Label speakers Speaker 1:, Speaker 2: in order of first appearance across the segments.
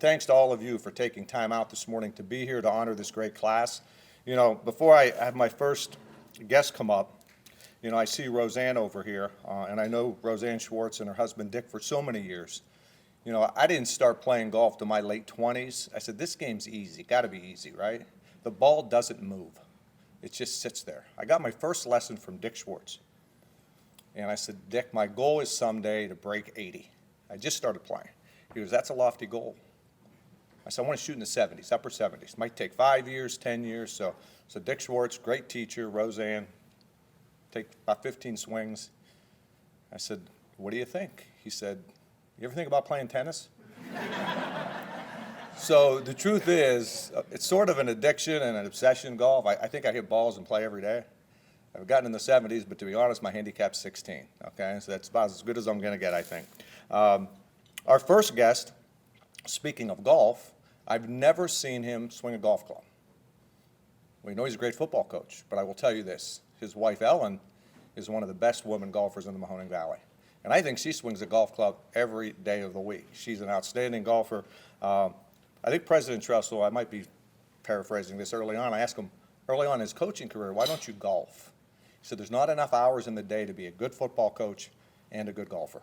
Speaker 1: Thanks to all of you for taking time out this morning to be here to honor this great class. You know, before I have my first guest come up, you know, I see Roseanne over here, and I know Roseanne Schwartz and her husband Dick for so many years. You know, I didn't start playing golf till my late 20s. I said, this game's easy, got to be easy, right? The ball doesn't move. It just sits there. I got my first lesson from Dick Schwartz. And I said, Dick, my goal is someday to break 80. I just started playing. He goes, that's a lofty goal. I said, I want to shoot in the 70s, upper 70s. Might take 5 years, 10 years. So Dick Schwartz, great teacher, Roseanne, take about 15 swings. I said, what do you think? He said, you ever think about playing tennis? So the truth is, it's sort of an addiction and an obsession, golf. I think I hit balls and play every day. I've gotten in the 70s, but to be honest, my handicap's 16, okay? So that's about as good as I'm going to get, I think. Our first guest, speaking of golf, I've never seen him swing a golf club. We know he's a great football coach, but I will tell you this. His wife, Ellen, is one of the best women golfers in the Mahoning Valley. And I think she swings a golf club every day of the week. She's an outstanding golfer. I think President Tressel, I might be paraphrasing this early on, I asked him early on in his coaching career, why don't you golf? He said, there's not enough hours in the day to be a good football coach and a good golfer.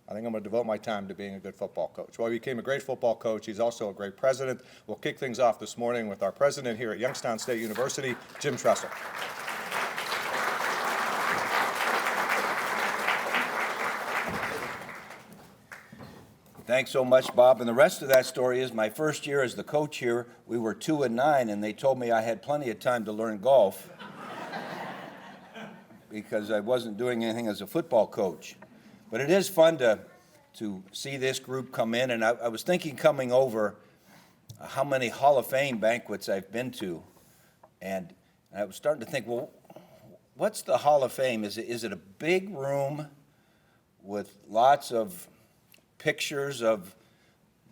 Speaker 1: I think I'm going to devote my time to being a good football coach. Well, he became a great football coach. He's also a great president. We'll kick things off this morning with our president here at Youngstown State University, Jim Tressel.
Speaker 2: Thanks so much, Bob. And the rest of that story is my first year as the coach here, we were 2-9, and they told me I had plenty of time to learn golf because I wasn't doing anything as a football coach. But it is fun to see this group come in, and I was thinking coming over how many Hall of Fame banquets I've been to, and I was starting to think, well, what's the Hall of Fame? Is it a big room with lots of pictures of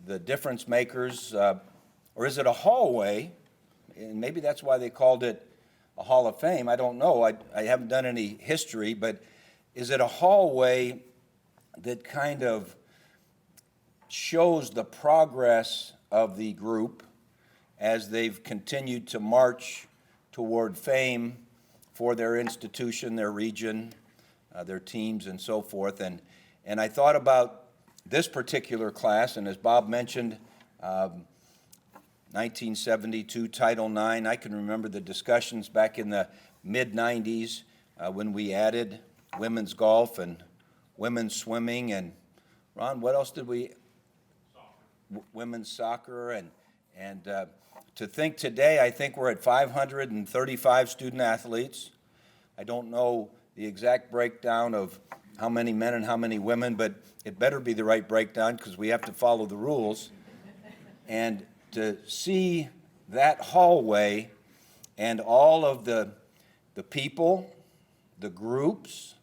Speaker 2: the difference makers, or is it a hallway? And maybe that's why they called it a Hall of Fame. I don't know. I haven't done any history, but is it a hallway that kind of shows the progress of the group as they've continued to march toward fame for their institution, their region, their teams, and so forth. And I thought about this particular class, and as Bob mentioned, 1972 Title IX. I can remember the discussions back in the mid-90s when we added women's golf and women's swimming, and Ron, what else did we? Soccer. Women's soccer, and to think today, I think we're at 535 student athletes. I don't know the exact breakdown of how many men and how many women, but it better be the right breakdown because we have to follow the rules. And to see that hallway and all of the people, the groups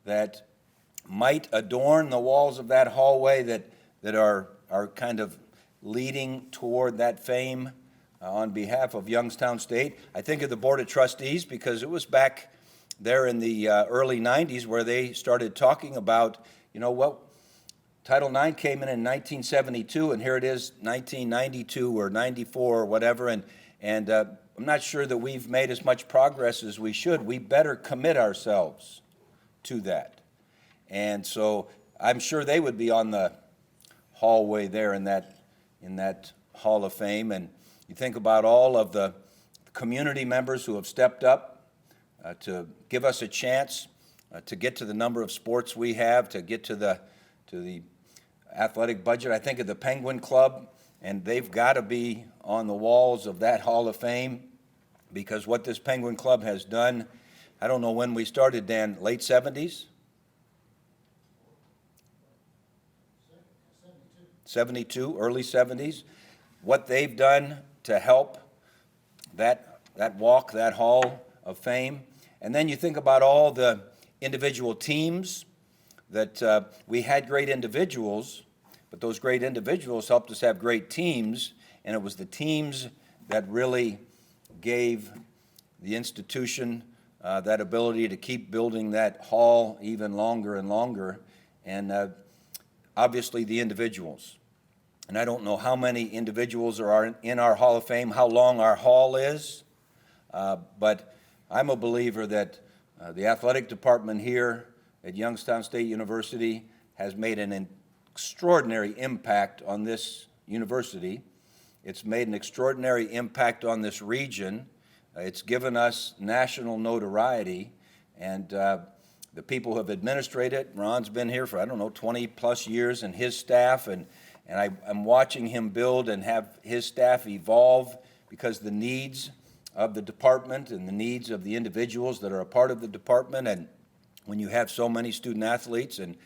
Speaker 2: that might adorn the walls of that hallway that are kind of leading toward that fame on behalf of Youngstown State. I think of the Board of Trustees because it was back there in the early 90s where they started talking about, you know what, Title IX came in 1972, and here it is 1992 or 94 or whatever, and I'm not sure that we've made as much progress as we should. We better commit ourselves to that. And so I'm sure they would be on the hallway there in that Hall of Fame. And you think about all of the community members who have stepped up to give us a chance to get to the number of sports we have, to get to the athletic budget. I think of the Penguin Club, and they've got to be on the walls of that Hall of Fame because what this Penguin Club has done, I don't know when we started, Dan, late 70s? 72, early 70s, what they've done to help that walk, that Hall of Fame. And then you think about all the individual teams that we had great individuals, but those great individuals helped us have great teams, and it was the teams that really gave the institution that ability to keep building that hall even longer and longer, and obviously the individuals. and I don't know how many individuals are in our Hall of Fame, how long our hall is, but I'm a believer that the athletic department here at Youngstown State University has made an extraordinary impact on this university. It's made an extraordinary impact on this region. It's given us national notoriety, and the people who have administrated it, Ron's been here for, 20 plus years, and his staff, and I'm watching him build and have his staff evolve because the needs of the department and the needs of the individuals that are a part of the department, and when you have so many student athletes, and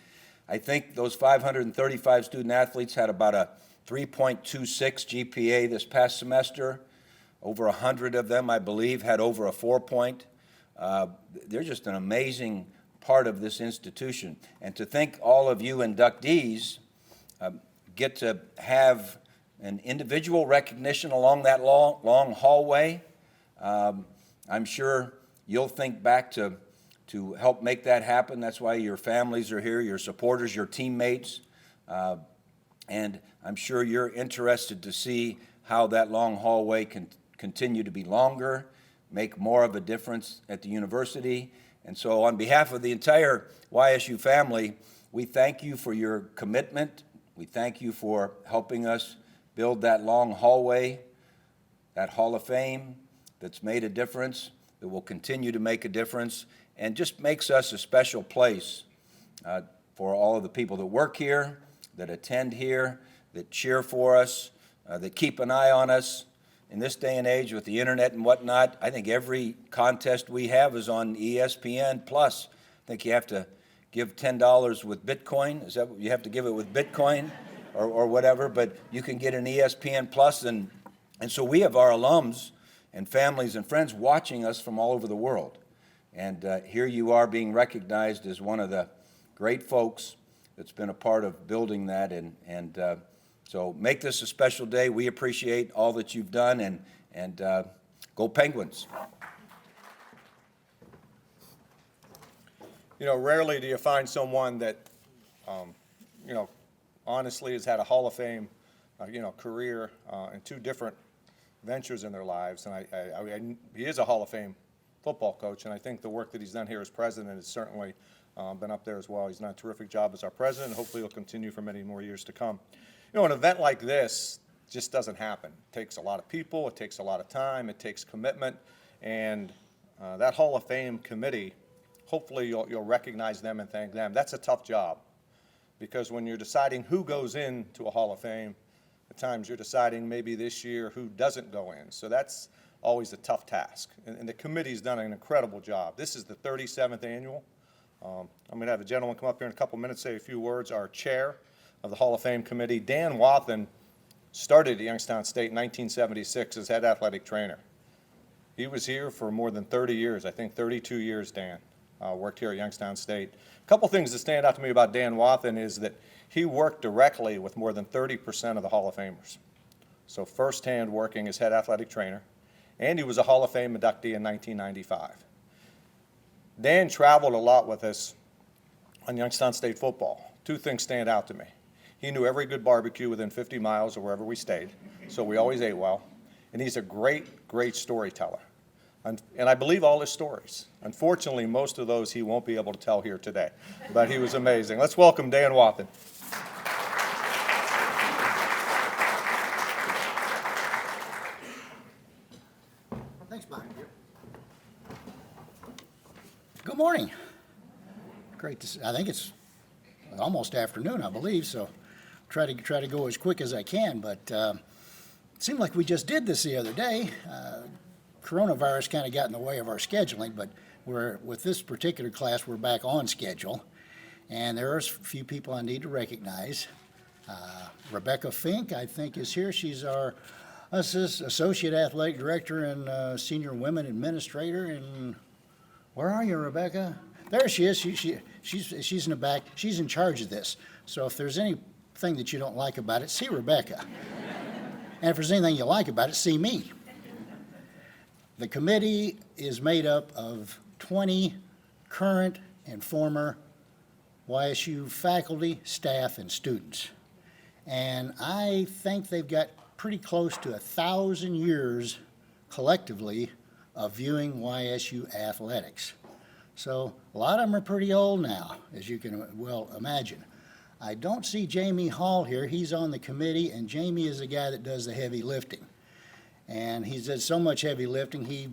Speaker 2: I think those 535 student athletes had about a 3.26 GPA this past semester. Over 100 of them, I believe, had over a 4 point. They're just an amazing part of this institution. And to think all of you inductees get to have an individual recognition along that long hallway, I'm sure you'll think back to help make that happen. That's why your families are here, your supporters, your teammates, and I'm sure you're interested to see how that long hallway can continue to be longer, make more of a difference at the university. And so on behalf of the entire YSU family, we thank you for your commitment. We thank you for helping us build that long hallway, that Hall of Fame that's made a difference, that will continue to make a difference, and just makes us a special place for all of the people that work here, that attend here, that cheer for us, that keep an eye on us. In this day and age with the internet and whatnot, I think every contest we have is on ESPN Plus. I think you have to give $10 with Bitcoin. Is that what you have to give it with Bitcoin or whatever? But you can get an ESPN Plus, and so we have our alums and families and friends watching us from all over the world. And here you are being recognized as one of the great folks that's been a part of building that, and so make this a special day. We appreciate all that you've done, and go Penguins.
Speaker 1: You know, rarely do you find someone that, honestly has had a Hall of Fame, career in two different ventures in their lives. And he is a Hall of Fame football coach, and I think the work that he's done here as president has certainly been up there as well. He's done a terrific job as our president, and hopefully he'll continue for many more years to come. An event like this just doesn't happen. It takes a lot of people, it takes a lot of time, it takes commitment, and that Hall of Fame committee, hopefully you'll recognize them and thank them. That's a tough job, because when you're deciding who goes into a Hall of Fame, at times you're deciding maybe this year who doesn't go in. So that's always a tough task, and the committee's done an incredible job. This is the 37th annual. I'm going to have a gentleman come up here in a couple minutes, say a few words. Our chair of the Hall of Fame committee, Dan Wathen, started at Youngstown State in 1976 as head athletic trainer. He was here for more than 30 years, I think 32 years, Dan. Worked here at Youngstown State. A couple things that stand out to me about Dan Wathen is that he worked directly with more than 30% of the Hall of Famers. So firsthand working as head athletic trainer, and he was a Hall of Fame inductee in 1995. Dan traveled a lot with us on Youngstown State football. Two things stand out to me. He knew every good barbecue within 50 miles of wherever we stayed, so we always ate well. And he's a great, great storyteller. And I believe all his stories. Unfortunately, most of those he won't be able to tell here today, but he was amazing. Let's welcome Dan Wathen.
Speaker 3: Thanks, Bob. Good morning. Great to see. I think it's almost afternoon, I believe, so try to go as quick as I can, but it seemed like we just did this the other day. Coronavirus kind of got in the way of our scheduling, but with this particular class, we're back on schedule, and there are a few people I need to recognize. Rebecca Fink, I think, is here. She's our Associate Athletic Director and Senior Women Administrator, and where are you, Rebecca? There she is. She's in the back. She's in charge of this. So if there's anything that you don't like about it, see Rebecca. And if there's anything you like about it, see me. The committee is made up of 20 current and former YSU faculty, staff, and students. And I think they've got pretty close to 1,000 years collectively of viewing YSU athletics. So a lot of them are pretty old now, as you can well imagine. I don't see Jamie Hall here. He's on the committee, and Jamie is the guy that does the heavy lifting. And he does so much heavy lifting, he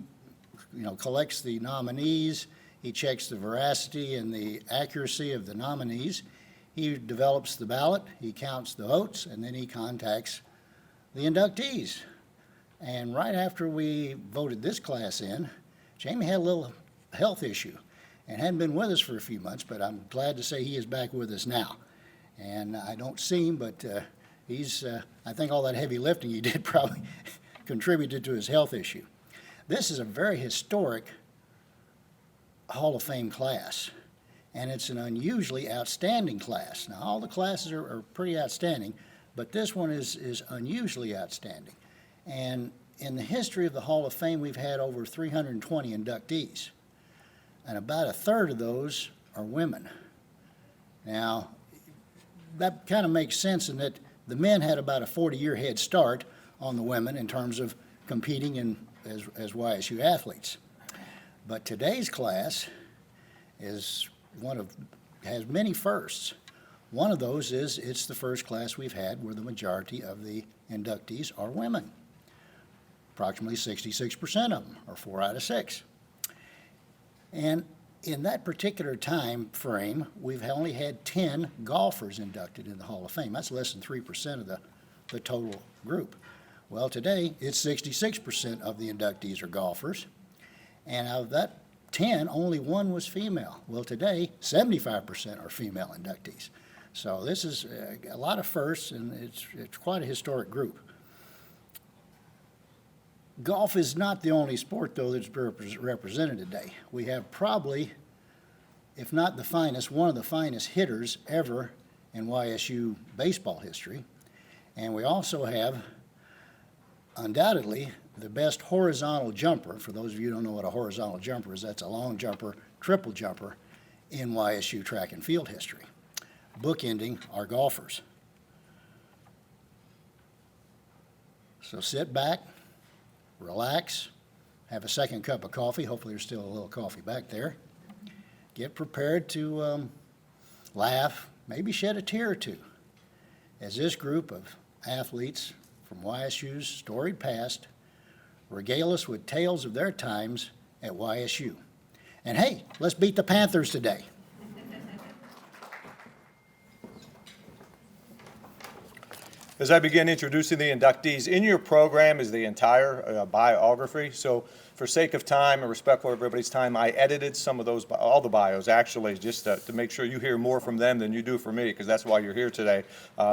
Speaker 3: collects the nominees, he checks the veracity and the accuracy of the nominees, he develops the ballot, he counts the votes, and then he contacts the inductees. And right after we voted this class in, Jamie had a little health issue and hadn't been with us for a few months, but I'm glad to say he is back with us now. And I don't see him, but I think all that heavy lifting he did probably contributed to his health issue. This is a very historic Hall of Fame class, and it's an unusually outstanding class. Now, all the classes are pretty outstanding, but this one is unusually outstanding. And in the history of the Hall of Fame, we've had over 320 inductees, and about a third of those are women. Now, that kind of makes sense in that the men had about a 40-year head start on the women in terms of competing as YSU athletes. But today's class has many firsts. One of those is it's the first class we've had where the majority of the inductees are women. Approximately 66% of them, or 4 out of 6. And in that particular time frame, we've only had 10 golfers inducted in the Hall of Fame. That's less than 3% of the total group. Well, today, it's 66% of the inductees are golfers. And out of that 10, only 1 was female. Well, today, 75% are female inductees. So this is a lot of firsts, and it's quite a historic group. Golf is not the only sport, though, that's represented today. We have probably, if not the finest, one of the finest hitters ever in YSU baseball history. And we also have, undoubtedly, the best horizontal jumper. For those of you who don't know what a horizontal jumper is, that's a long jumper, triple jumper in YSU track and field history, bookending our golfers. So sit back, relax, have a second cup of coffee. Hopefully there's still a little coffee back there. Get prepared to laugh, maybe shed a tear or two, as this group of athletes from YSU's storied past regale us with tales of their times at YSU. And hey, let's beat the Panthers today.
Speaker 1: As I begin introducing the inductees, in your program is the entire biography. So for sake of time and respect for everybody's time, I edited some of those, all the bios actually, just to make sure you hear more from them than you do from me, because that's why you're here today.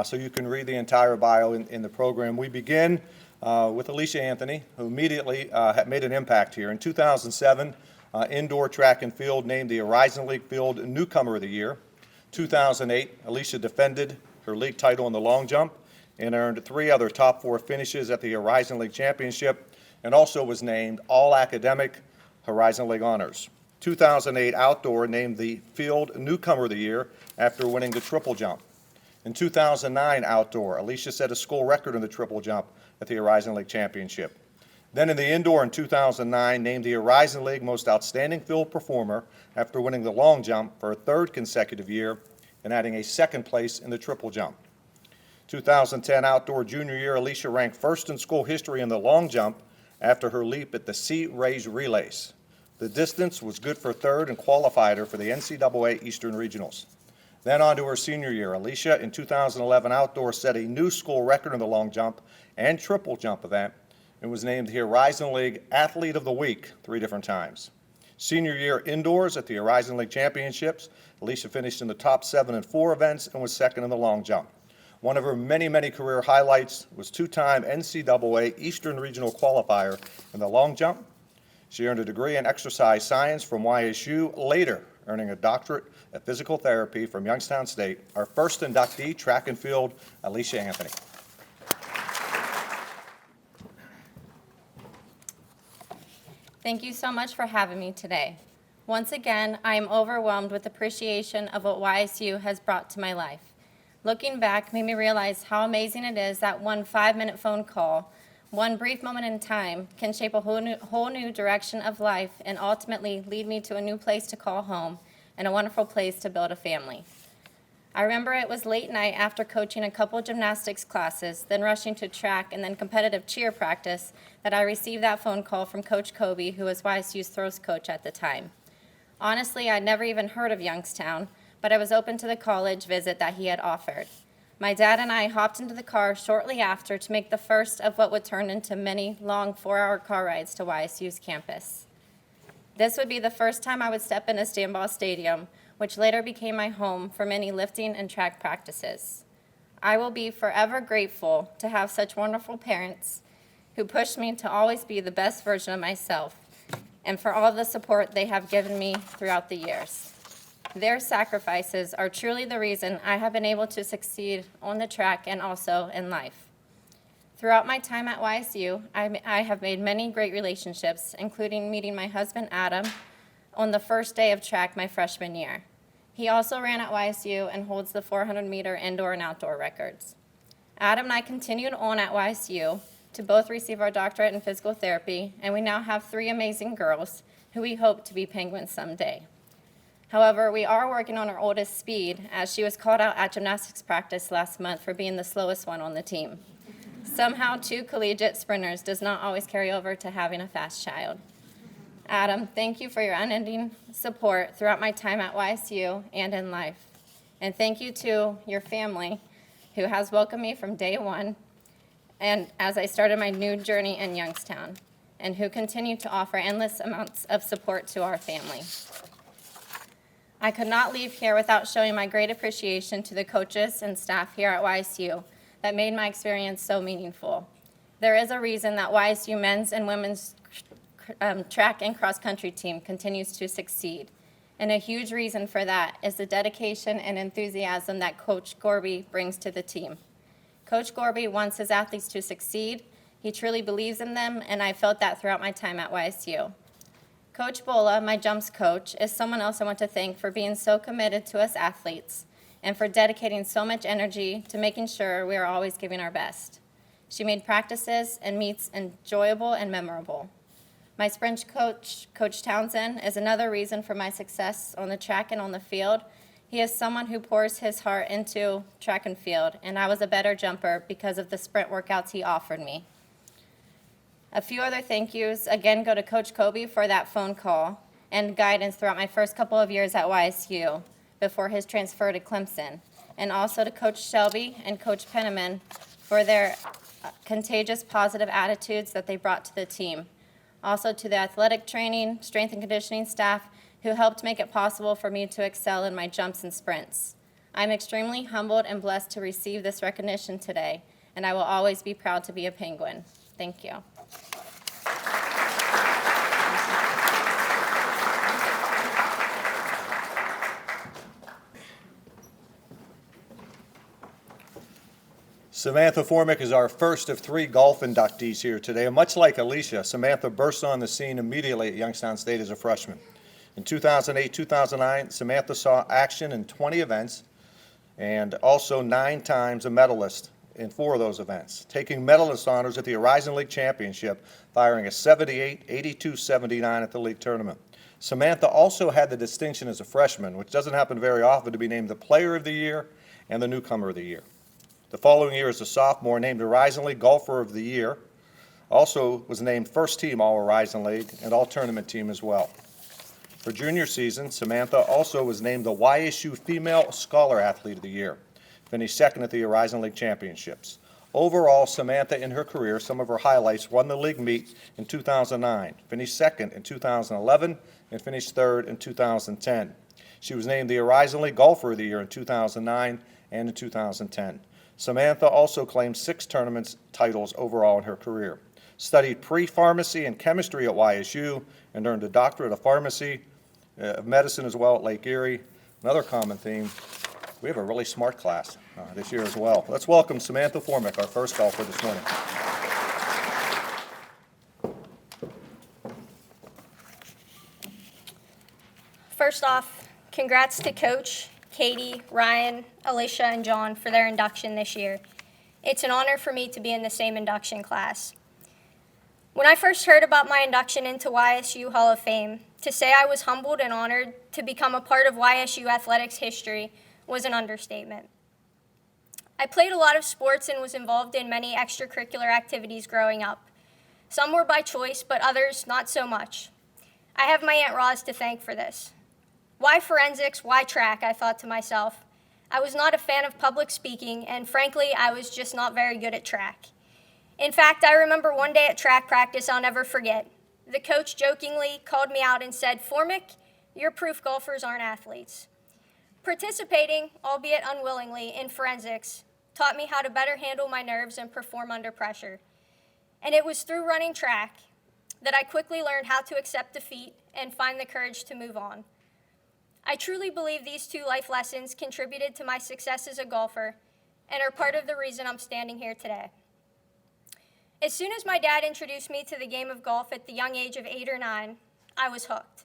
Speaker 1: So you can read the entire bio in the program. We begin with Alicia Anthony, who immediately made an impact here. In 2007, indoor track and field named the Horizon League Field Newcomer of the Year. 2008, Alicia defended her league title in the long jump and earned 3 other top 4 finishes at the Horizon League Championship, and also was named All-Academic Horizon League Honors. 2008 Outdoor named the Field Newcomer of the Year after winning the triple jump. In 2009 Outdoor, Alicia set a school record in the triple jump at the Horizon League Championship. Then in the indoor in 2009, named the Horizon League Most Outstanding Field Performer after winning the long jump for a 3rd consecutive year and adding a 2nd place in the triple jump. 2010 Outdoor Junior Year, Alicia ranked 1st in school history in the long jump after her leap at the Sea Rays Relays. The distance was good for 3rd and qualified her for the NCAA Eastern Regionals. Then on to her senior year, Alicia in 2011 Outdoor set a new school record in the long jump and triple jump event and was named the Horizon League Athlete of the Week 3 different times. Senior year indoors at the Horizon League Championships, Alicia finished in the top 7 in 4 events and was 2nd in the long jump. One of her many, many career highlights was 2-time NCAA Eastern Regional qualifier in the long jump. She earned a degree in exercise science from YSU, later earning a doctorate of physical therapy from Youngstown State. Our first inductee, track and field, Alicia Anthony.
Speaker 4: Thank you so much for having me today. Once again, I am overwhelmed with appreciation of what YSU has brought to my life. Looking back made me realize how amazing it is that one 5-minute phone call, one brief moment in time, can shape a whole new direction of life and ultimately lead me to a new place to call home and a wonderful place to build a family. I remember it was late night after coaching a couple gymnastics classes, then rushing to track and then competitive cheer practice, that I received that phone call from Coach Kobe, who was YSU's throws coach at the time. Honestly, I'd never even heard of Youngstown, but I was open to the college visit that he had offered. My dad and I hopped into the car shortly after to make the first of what would turn into many long 4-hour car rides to YSU's campus. This would be the first time I would step in a Stanball Stadium, which later became my home for many lifting and track practices. I will be forever grateful to have such wonderful parents who pushed me to always be the best version of myself, and for all the support they have given me throughout the years. Their sacrifices are truly the reason I have been able to succeed on the track and also in life. Throughout my time at YSU, I have made many great relationships, including meeting my husband, Adam, on the first day of track my freshman year. He also ran at YSU and holds the 400-meter indoor and outdoor records. Adam and I continued on at YSU to both receive our doctorate in physical therapy, and we now have 3 amazing girls who we hope to be Penguins someday. However, we are working on our oldest, Speed, as she was called out at gymnastics practice last month for being the slowest one on the team. Somehow, 2 collegiate sprinters does not always carry over to having a fast child. Adam, thank you for your unending support throughout my time at YSU and in life. And thank you to your family, who has welcomed me from day one, and as I started my new journey in Youngstown, and who continue to offer endless amounts of support to our family. I could not leave here without showing my great appreciation to the coaches and staff here at YSU that made my experience so meaningful. There is a reason that YSU men's and women's track and cross-country team continues to succeed, and a huge reason for that is the dedication and enthusiasm that Coach Gorby brings to the team. Coach Gorby wants his athletes to succeed. He truly believes in them, and I felt that throughout my time at YSU. Coach Bola, my jumps coach, is someone else I want to thank for being so committed to us athletes and for dedicating so much energy to making sure we are always giving our best. She made practices and meets enjoyable and memorable. My sprint coach, Coach Townsend, is another reason for my success on the track and on the field. He is someone who pours his heart into track and field, and I was a better jumper because of the sprint workouts he offered me. A few other thank yous again go to Coach Kobe for that phone call and guidance throughout my first couple of years at YSU before his transfer to Clemson, and also to Coach Shelby and Coach Penniman for their contagious positive attitudes that they brought to the team. Also to the athletic training, strength and conditioning staff who helped make it possible for me to excel in my jumps and sprints. I'm extremely humbled and blessed to receive this recognition today, and I will always be proud to be a Penguin. Thank you.
Speaker 1: Samantha Formic is our first of 3 golf inductees here today. And much like Alicia, Samantha burst on the scene immediately at Youngstown State as a freshman. In 2008-2009, Samantha saw action in 20 events and also 9 times a medalist in 4 of those events, taking medalist honors at the Horizon League Championship, firing a 78, 82, 79 at the league tournament. Samantha also had the distinction as a freshman, which doesn't happen very often, to be named the Player of the Year and the Newcomer of the Year. The following year as a sophomore, named Horizon League Golfer of the Year, also was named first team All-Horizon League and All-Tournament team as well. For junior season, Samantha also was named the YSU Female Scholar Athlete of the Year, finished second at the Horizon League Championships. Overall, Samantha in her career, some of her highlights: won the league meet in 2009, finished second in 2011, and finished third in 2010. She was named the Horizon League Golfer of the Year in 2009 and in 2010. Samantha also claimed 6 tournament titles overall in her career. Studied pre-pharmacy and chemistry at YSU and earned a doctorate of pharmacy, of medicine as well at Lake Erie. Another common theme, we have a really smart class this year as well. Let's welcome Samantha Formic, our first golfer this morning.
Speaker 5: First off, congrats to Coach Katie, Ryan, Alicia, and John for their induction this year. It's an honor for me to be in the same induction class. When I first heard about my induction into YSU Hall of Fame, to say I was humbled and honored to become a part of YSU athletics history was an understatement. I played a lot of sports and was involved in many extracurricular activities growing up. Some were by choice, but others not so much. I have my Aunt Roz to thank for this. Why forensics, why track, I thought to myself. I was not a fan of public speaking, and frankly, I was just not very good at track. In fact, I remember one day at track practice I'll never forget. The coach jokingly called me out and said, "Formic, you're proof golfers aren't athletes." Participating, albeit unwillingly, in forensics taught me how to better handle my nerves and perform under pressure. And it was through running track that I quickly learned how to accept defeat and find the courage to move on. I truly believe these two life lessons contributed to my success as a golfer and are part of the reason I'm standing here today. As soon as my dad introduced me to the game of golf at the young age of 8 or 9, I was hooked.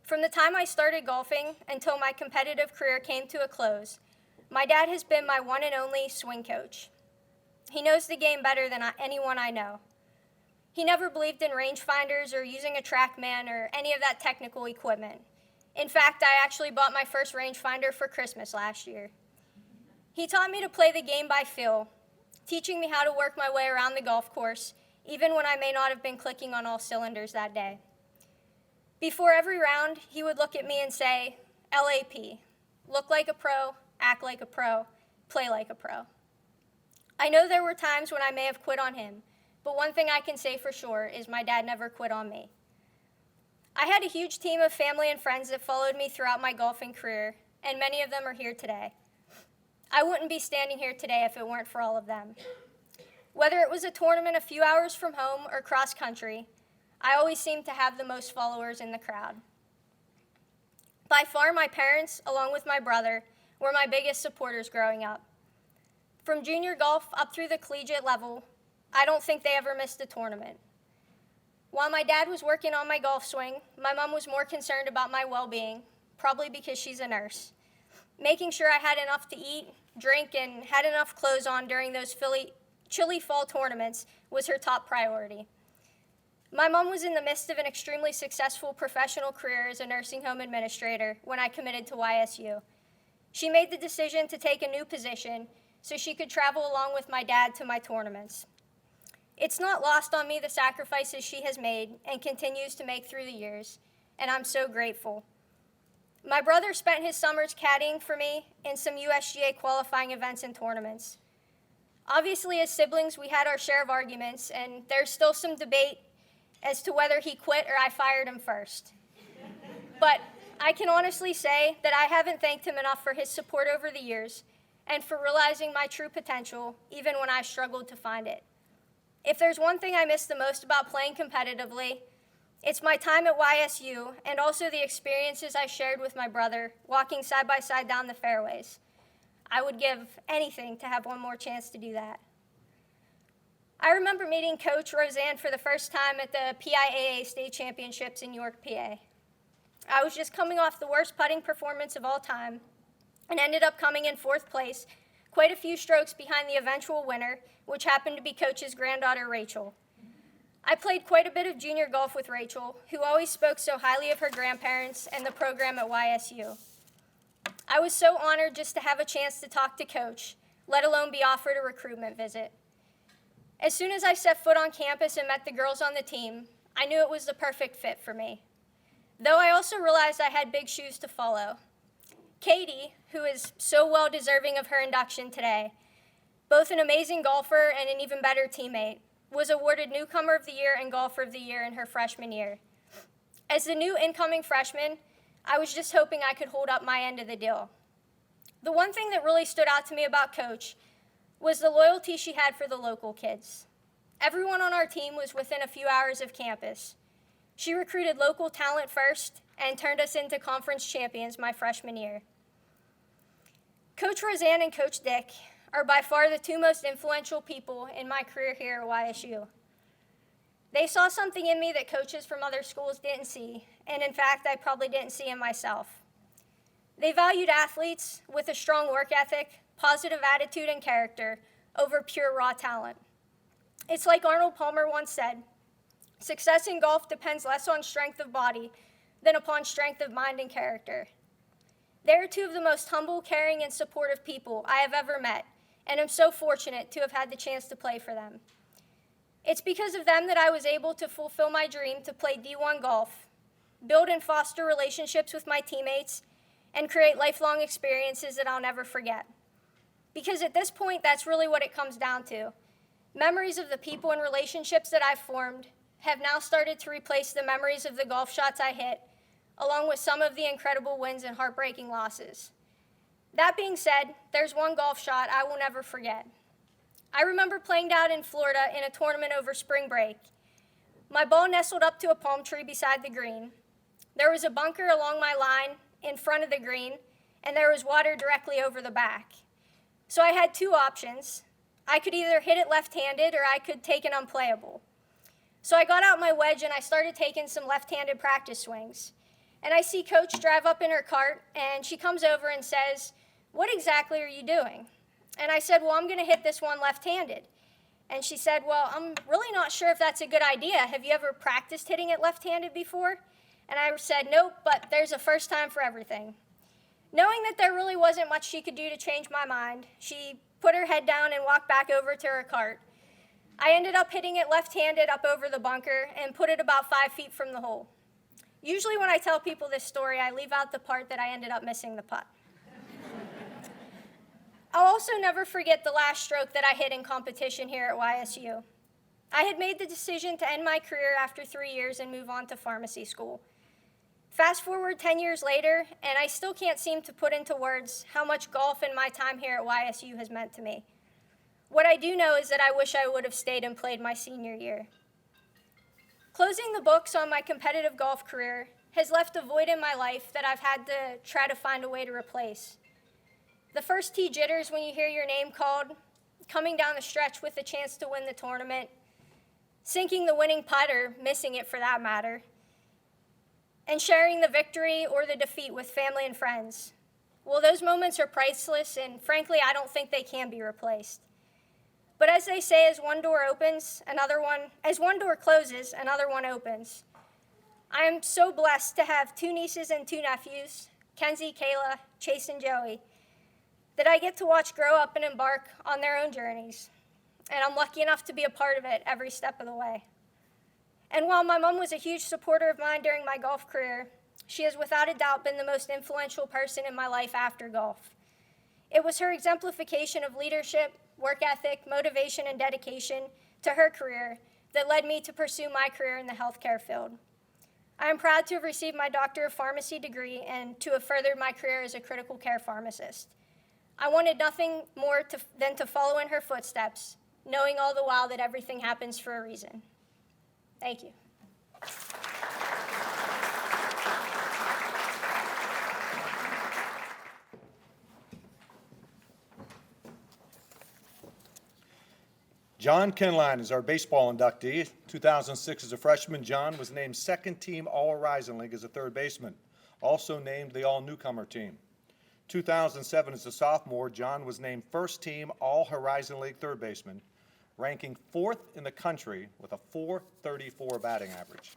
Speaker 5: From the time I started golfing until my competitive career came to a close, my dad has been my one and only swing coach. He knows the game better than anyone I know. He never believed in rangefinders or using a TrackMan or any of that technical equipment. In fact, I actually bought my first rangefinder for Christmas last year. He taught me to play the game by feel, teaching me how to work my way around the golf course, even when I may not have been clicking on all cylinders that day. Before every round, he would look at me and say, LAP, look like a pro, act like a pro, play like a pro. I know there were times when I may have quit on him, but one thing I can say for sure is my dad never quit on me. I had a huge team of family and friends that followed me throughout my golfing career, and many of them are here today. I wouldn't be standing here today if it weren't for all of them. Whether it was a tournament a few hours from home or cross country, I always seemed to have the most followers in the crowd. By far, my parents, along with my brother, were my biggest supporters growing up. From junior golf up through the collegiate level, I don't think they ever missed a tournament. While my dad was working on my golf swing, my mom was more concerned about my well-being, probably because she's a nurse. Making sure I had enough to eat, drink, and had enough clothes on during those chilly fall tournaments was her top priority. My mom was in the midst of an extremely successful professional career as a nursing home administrator when I committed to YSU. She made the decision to take a new position so she could travel along with my dad to my tournaments. It's not lost on me the sacrifices she has made and continues to make through the years, and I'm so grateful. My brother spent his summers caddying for me in some USGA qualifying events and tournaments. Obviously, as siblings, we had our share of arguments, and there's still some debate as to whether he quit or I fired him first. But I can honestly say that I haven't thanked him enough for his support over the years and for realizing my true potential, even when I struggled to find it. If there's one thing I miss the most about playing competitively, it's my time at YSU and also the experiences I shared with my brother walking side by side down the fairways. I would give anything to have one more chance to do that. I remember meeting Coach Roseanne for the first time at the PIAA State Championships in York, PA. I was just coming off the worst putting performance of all time and ended up coming in 4th place, quite a few strokes behind the eventual winner, which happened to be Coach's granddaughter, Rachel. I played quite a bit of junior golf with Rachel, who always spoke so highly of her grandparents and the program at YSU. I was so honored just to have a chance to talk to Coach, let alone be offered a recruitment visit. As soon as I set foot on campus and met the girls on the team, I knew it was the perfect fit for me. Though I also realized I had big shoes to follow. Katie, who is so well deserving of her induction today, both an amazing golfer and an even better teammate, was awarded Newcomer of the Year and Golfer of the Year in her freshman year. As the new incoming freshman, I was just hoping I could hold up my end of the deal. The one thing that really stood out to me about Coach was the loyalty she had for the local kids. Everyone on our team was within a few hours of campus. She recruited local talent first and turned us into conference champions my freshman year. Coach Roseanne and Coach Dick are by far the two most influential people in my career here at YSU. They saw something in me that coaches from other schools didn't see, and in fact, I probably didn't see in myself. They valued athletes with a strong work ethic, positive attitude, and character over pure raw talent. It's like Arnold Palmer once said, "Success in golf depends less on strength of body than upon strength of mind and character." They are two of the most humble, caring, and supportive people I have ever met, and am so fortunate to have had the chance to play for them. It's because of them that I was able to fulfill my dream to play D1 golf, build and foster relationships with my teammates, and create lifelong experiences that I'll never forget. Because at this point, that's really what it comes down to. Memories of the people and relationships that I've formed have now started to replace the memories of the golf shots I hit, along with some of the incredible wins and heartbreaking losses. That being said, there's one golf shot I will never forget. I remember playing down in Florida in a tournament over spring break. My ball nestled up to a palm tree beside the green. There was a bunker along my line in front of the green, and there was water directly over the back. So I had two options. I could either hit it left-handed or I could take an unplayable. So I got out my wedge and I started taking some left-handed practice swings. And I see Coach drive up in her cart, and she comes over and says, "What exactly are you doing?" And I said, "Well, I'm going to hit this one left-handed." And she said, "Well, I'm really not sure if that's a good idea. Have you ever practiced hitting it left-handed before?" And I said, "Nope, but there's a first time for everything." Knowing that there really wasn't much she could do to change my mind, she put her head down and walked back over to her cart. I ended up hitting it left-handed up over the bunker and put it about 5 feet from the hole. Usually when I tell people this story, I leave out the part that I ended up missing the putt. I'll also never forget the last stroke that I hit in competition here at YSU. I had made the decision to end my career after 3 years and move on to pharmacy school. Fast forward 10 years later, and I still can't seem to put into words how much golf and my time here at YSU has meant to me. What I do know is that I wish I would have stayed and played my senior year. Closing the books on my competitive golf career has left a void in my life that I've had to try to find a way to replace. The first tee jitters when you hear your name called, coming down the stretch with a chance to win the tournament, sinking the winning putt or missing it for that matter, and sharing the victory or the defeat with family and friends. Well, those moments are priceless, and frankly, I don't think they can be replaced. But as they say, as one door closes, another one opens. I am so blessed to have 2 nieces and 2 nephews, Kenzie, Kayla, Chase, and Joey, that I get to watch grow up and embark on their own journeys. And I'm lucky enough to be a part of it every step of the way. And while my mom was a huge supporter of mine during my golf career, she has without a doubt been the most influential person in my life after golf. It was her exemplification of leadership, work ethic, motivation, and dedication to her career that led me to pursue my career in the healthcare field. I am proud to have received my Doctor of Pharmacy degree and to have furthered my career as a critical care pharmacist. I wanted nothing more than to follow in her footsteps, knowing all the while that everything happens for a reason. Thank you.
Speaker 1: John Kenline is our baseball inductee. 2006 as a freshman, John was named second team All-Horizon League as a third baseman, also named the All-Newcomer team. 2007 as a sophomore, John was named first team All-Horizon League third baseman, ranking 4th in the country with a .434 batting average.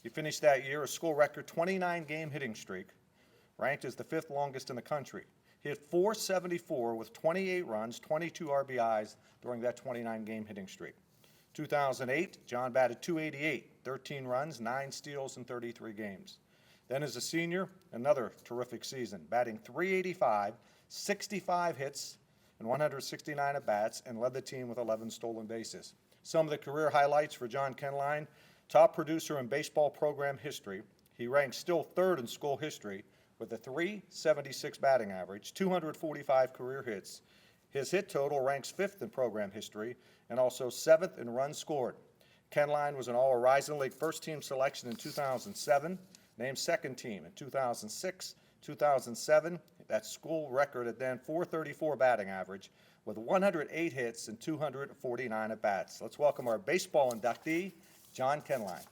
Speaker 1: He finished that year a school record 29-game hitting streak, ranked as the 5th longest in the country. He hit .474 with 28 runs, 22 RBIs during that 29-game hitting streak. 2008, John batted .288, 13 runs, 9 steals in 33 games. Then as a senior, another terrific season, batting .385, 65 hits, and 169 at-bats, and led the team with 11 stolen bases. Some of the career highlights for John Kenline: top producer in baseball program history. He ranks still 3rd in school history with a .376 batting average, 245 career hits. His hit total ranks 5th in program history and also 7th in runs scored. Kenline was an All-Horizon League first-team selection in 2007, named second team in 2006, 2007. That school record at then .434 batting average with 108 hits and 249 at-bats. Let's welcome our baseball inductee, John Kenline.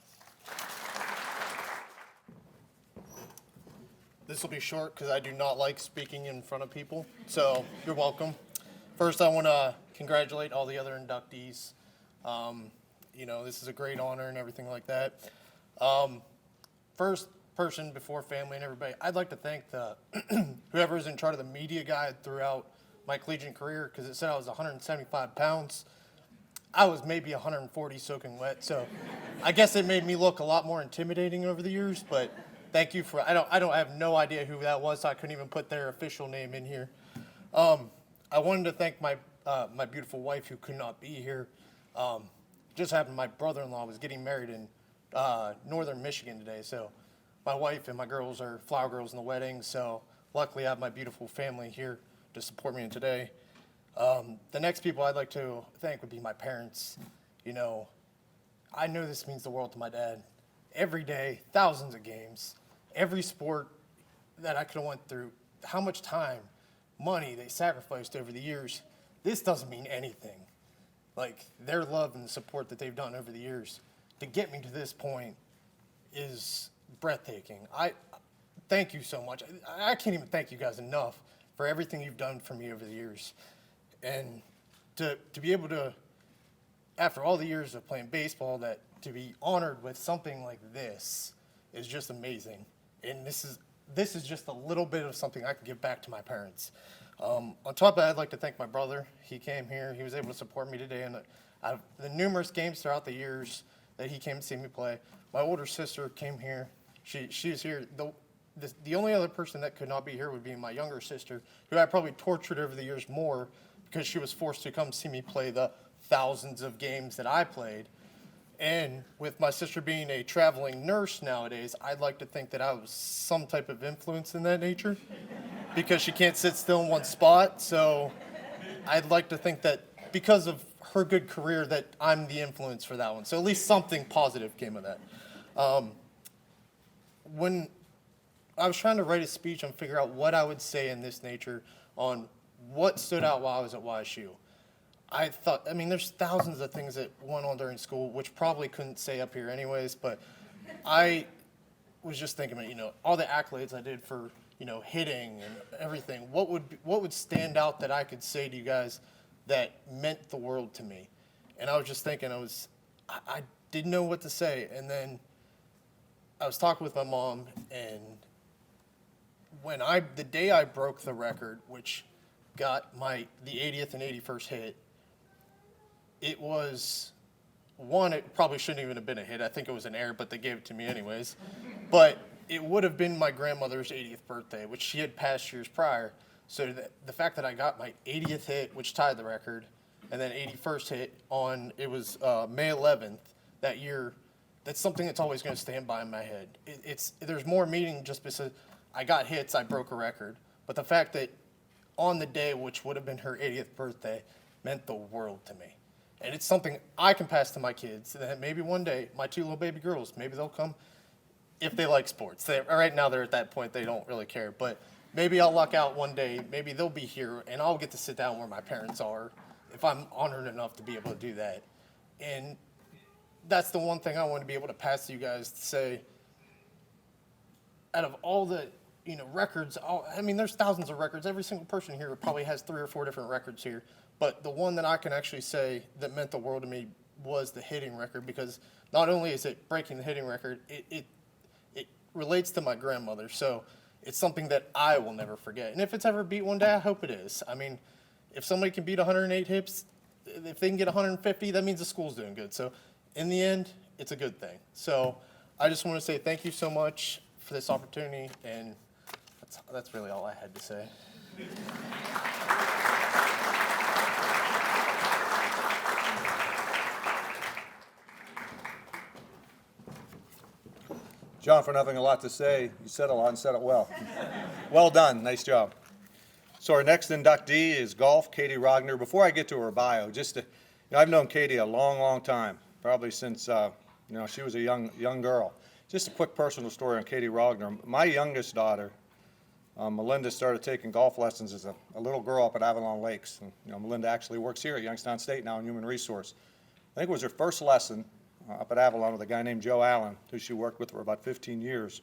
Speaker 6: This will be short because I do not like speaking in front of people, so you're welcome. First, I want to congratulate all the other inductees. This is a great honor and everything like that. First person before family and everybody, I'd like to thank the whoever was in charge of the media guide throughout my collegiate career, because it said I was 175 pounds. I was maybe 140 soaking wet, so I guess it made me look a lot more intimidating over the years, but thank you for, I have no idea who that was, so I couldn't even put their official name in here. I wanted to thank my beautiful wife who could not be here. Just happened my brother-in-law was getting married in northern Michigan today, so my wife and my girls are flower girls in the wedding, so luckily I have my beautiful family here to support me in today. The next people I'd like to thank would be my parents. I know this means the world to my dad. Every day, thousands of games, every sport that I could have went through, how much time, money they sacrificed over the years. This doesn't mean anything. Like, their love and the support that they've done over the years to get me to this point is breathtaking. I thank you so much. I can't even thank you guys enough for everything you've done for me over the years. And to be able to, after all the years of playing baseball, that to be honored with something like this is just amazing. And this is just a little bit of something I can give back to my parents. On top of that, I'd like to thank my brother. He came here. He was able to support me today. And out of the numerous games throughout the years that he came to see me play, my older sister came here. She's here. The only other person that could not be here would be my younger sister, who I probably tortured over the years more because she was forced to come see me play the thousands of games that I played. And with my sister being a traveling nurse nowadays, I'd like to think that I was some type of influence in that nature because she can't sit still in one spot. So I'd like to think that because of her good career that I'm the influence for that one. So at least something positive came of that. When I was trying to write a speech and figure out what I would say in this nature on what stood out while I was at YSU, I thought, there's thousands of things that went on during school, which probably couldn't say up here anyways, but I was just thinking about, all the accolades I did for, hitting and everything. What would stand out that I could say to you guys that meant the world to me? And I was just thinking, I didn't know what to say. And then I was talking with my mom, and the day I broke the record, which got the 80th and 81st hit, it was one, it probably shouldn't even have been a hit. I think it was an error, but they gave it to me anyways. But it would have been my grandmother's 80th birthday, which she had passed years prior. So the fact that I got my 80th hit, which tied the record, and then 81st hit it was May 11th that year, that's something that's always going to stand by in my head. There's more meaning just because I got hits, I broke a record. But the fact that on the day, which would have been her 80th birthday, meant the world to me. And it's something I can pass to my kids, that maybe one day, my two little baby girls, maybe they'll come if they like sports. Right now they're at that point, they don't really care. But maybe I'll luck out one day, maybe they'll be here, and I'll get to sit down where my parents are, if I'm honored enough to be able to do that. And that's the one thing I want to be able to pass to you guys, to say, out of all the records, there's thousands of records. Every single person here probably has 3 or 4 different records here. But the one that I can actually say that meant the world to me was the hitting record, because not only is it breaking the hitting record, it relates to my grandmother. So it's something that I will never forget. And if it's ever beat one day, I hope it is. If somebody can beat 108 hits, if they can get 150, that means the school's doing good. So in the end, it's a good thing. So I just want to say thank you so much for this opportunity, and that's really all I had to say.
Speaker 1: John, for nothing a lot to say, you said a lot and said it well. Well done, nice job. So our next inductee is golf, Katie Rogner. Before I get to her bio, I've known Katie a long, long time, probably since she was a young girl. Just a quick personal story on Katie Rogner. My youngest daughter, Melinda, started taking golf lessons as a little girl up at Avalon Lakes. And, Melinda actually works here at Youngstown State now in human resource. I think it was her first lesson up at Avalon with a guy named Joe Allen, who she worked with for about 15 years.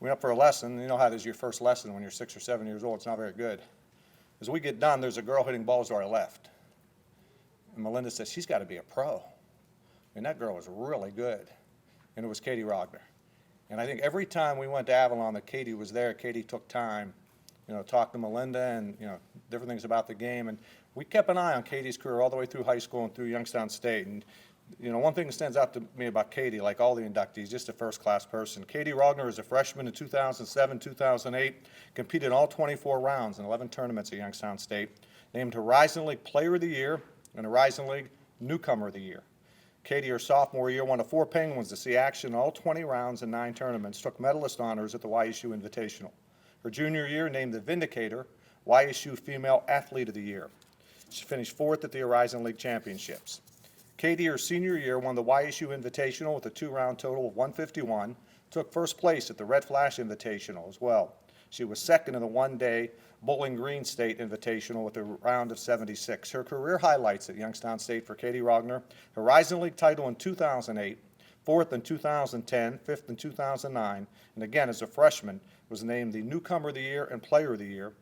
Speaker 1: went up for a lesson. You know how it is your first lesson when you're 6 or 7 years old. It's not very good. As we get done, there's a girl hitting balls to our left. And Melinda says, she's got to be a pro. And that girl was really good. And it was Katie Rogner. And I think every time we went to Avalon that Katie was there, Katie took time, talked to Melinda and, different things about the game. And we kept an eye on Katie's career all the way through high school and through Youngstown State. And, one thing that stands out to me about Katie, like all the inductees, just a first-class person. Katie Rogner is a freshman in 2007, 2008, competed in all 24 rounds in 11 tournaments at Youngstown State, named Horizon League Player of the Year and Horizon League Newcomer of the Year. Katie, her sophomore year, won a 4 Penguins to see action in all 20 rounds and 9 tournaments, took medalist honors at the YSU Invitational. Her junior year, named the Vindicator, YSU Female Athlete of the Year. She finished 4th at the Horizon League Championships. Katie, her senior year, won the YSU Invitational with a 2-round total of 151, took first place at the Red Flash Invitational as well. She was second in the one-day Bowling Green State Invitational with a round of 76. Her career highlights at Youngstown State for Katie Rogner: Horizon League title in 2008, 4th in 2010, 5th in 2009, and again as a freshman was named the Newcomer of the Year and Player of the Year.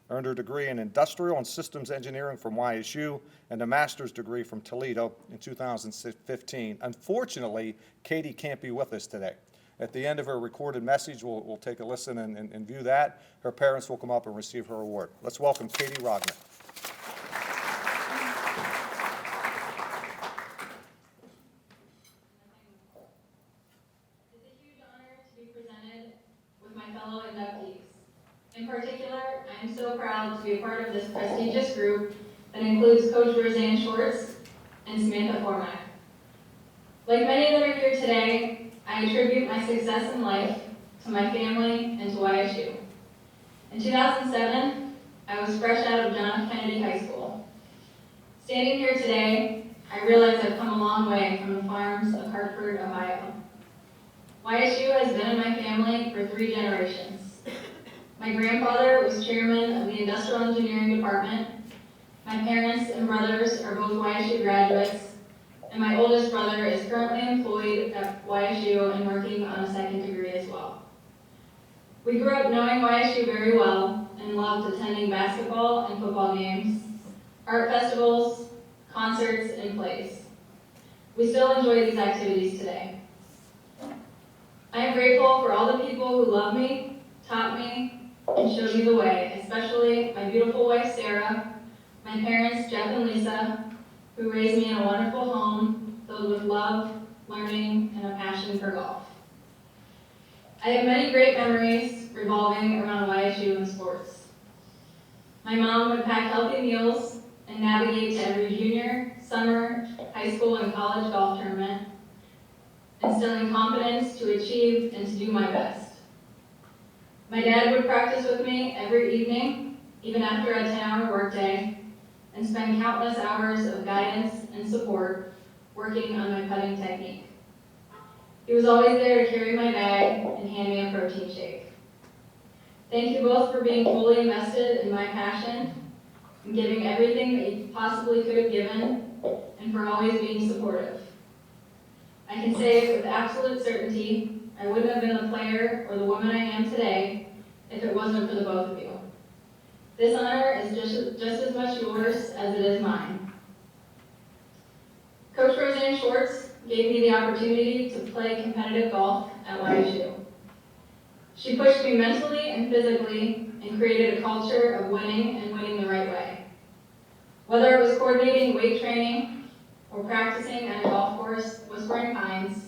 Speaker 1: Earned her degree in Industrial and Systems Engineering from YSU and a master's degree from Toledo in 2015. Unfortunately, Katie can't be with us today. At the end of her recorded message, we'll take a listen and view that. Her parents will come up and receive her award. Let's welcome Katie Rogner.
Speaker 7: It's a huge honor to be presented with my fellow inductees. In particular, I am so proud to be a part of this prestigious group that includes Coach Roseanne Schwartz and Samantha Formic. Like many that are here today, I attribute my success in life to my family and to YSU. In 2007, I was fresh out of John F. Kennedy High School. Standing here today, I realize I've come a long way from the farms of Hartford, Ohio. YSU has been in my family for 3 generations. My grandfather was chairman of the Industrial Engineering Department. My parents and brothers are both YSU graduates, and my oldest brother is currently employed at YSU and working on a 2nd degree as well. We grew up knowing YSU very well and loved attending basketball and football games, art festivals, concerts, and plays. We still enjoy these activities today. I am grateful for all the people who love me, taught me, and showed me the way, especially my beautiful wife, Sarah, my parents, Jeff and Lisa, who raised me in a wonderful home filled with love, learning, and a passion for golf. I have many great memories revolving around YSU and sports. My mom would pack healthy meals and navigate to every junior, summer, high school, and college golf tournament, instilling confidence to achieve and to do my best. My dad would practice with me every evening, even after a 10-hour workday, and spend countless hours of guidance and support working on my putting technique. He was always there to carry my bag and hand me a protein shake. Thank you both for being fully invested in my passion and giving everything that you possibly could have given, and for always being supportive. I can say with absolute certainty, I wouldn't have been the player or the woman I am today if it wasn't for the both of you. This honor is just as much yours as it is mine. Coach Roseanne Schwartz gave me the opportunity to play competitive golf at YSU. She pushed me mentally and physically and created a culture of winning and winning the right way. Whether it was coordinating weight training or practicing at a golf course, Whispering Pines,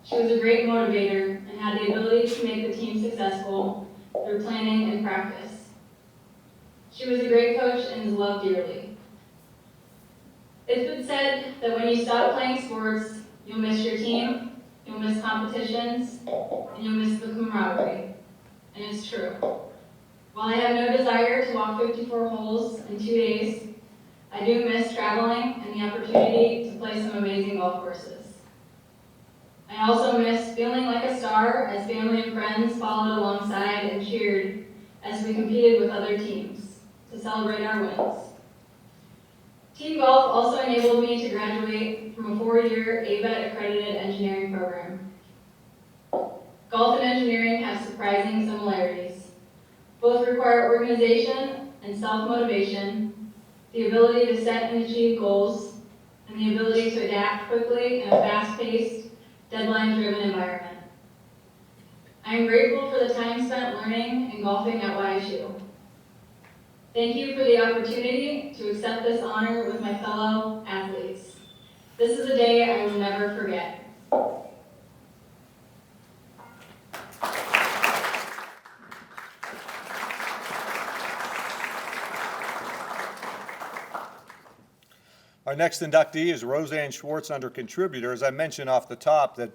Speaker 7: she was a great motivator and had the ability to make the team successful through planning and practice. She was a great coach and is loved dearly. It's been said that when you stop playing sports, you'll miss your team, you'll miss competitions, and you'll miss the camaraderie. And it's true. While I have no desire to walk 54 holes in 2 days, I do miss traveling and the opportunity to play some amazing golf courses. I also miss feeling like a star as family and friends followed alongside and cheered as we competed with other teams to celebrate our wins. Team golf also enabled me to graduate from a 4-year ABET accredited engineering program. Golf and engineering have surprising similarities. Both require organization and self-motivation, the ability to set and achieve goals, and the ability to adapt quickly in a fast-paced, deadline-driven environment. I am grateful for the time spent learning and golfing at YSU. Thank you for the opportunity to accept this honor with my fellow athletes. This is a day I will never forget.
Speaker 1: Our next inductee is Roseanne Schwartz under contributor. As I mentioned off the top that,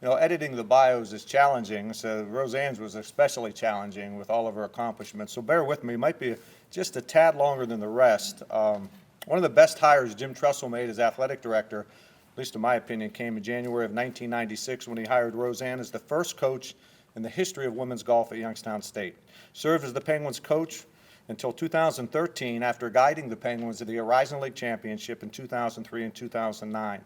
Speaker 1: editing the bios is challenging, so Roseanne's was especially challenging with all of her accomplishments. So bear with me, it might be just a tad longer than the rest. One of the best hires Jim Trussell made as athletic director, at least in my opinion, came in January of 1996 when he hired Roseanne as the first coach in the history of women's golf at Youngstown State. Served as the Penguins coach until 2013 after guiding the Penguins to the Horizon League Championship in 2003 and 2009.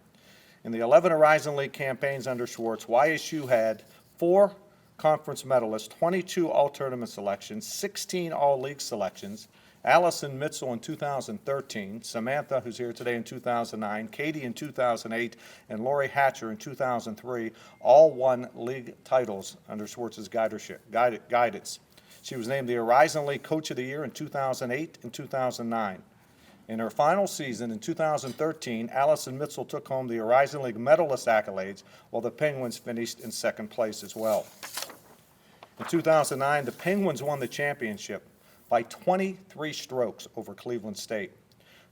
Speaker 1: In the 11 Horizon League campaigns under Schwartz, YSU had 4 conference medalists, 22 all-tournament selections, 16 all-league selections, Allison Mitchell in 2013, Samantha, who's here today, in 2009, Katie in 2008, and Lori Hatcher in 2003, all won league titles under Schwartz's guidance. She was named the Horizon League Coach of the Year in 2008 and 2009. In her final season in 2013, Allison Mitchell took home the Horizon League medalist accolades, while the Penguins finished in second place as well. In 2009, the Penguins won the championship by 23 strokes over Cleveland State.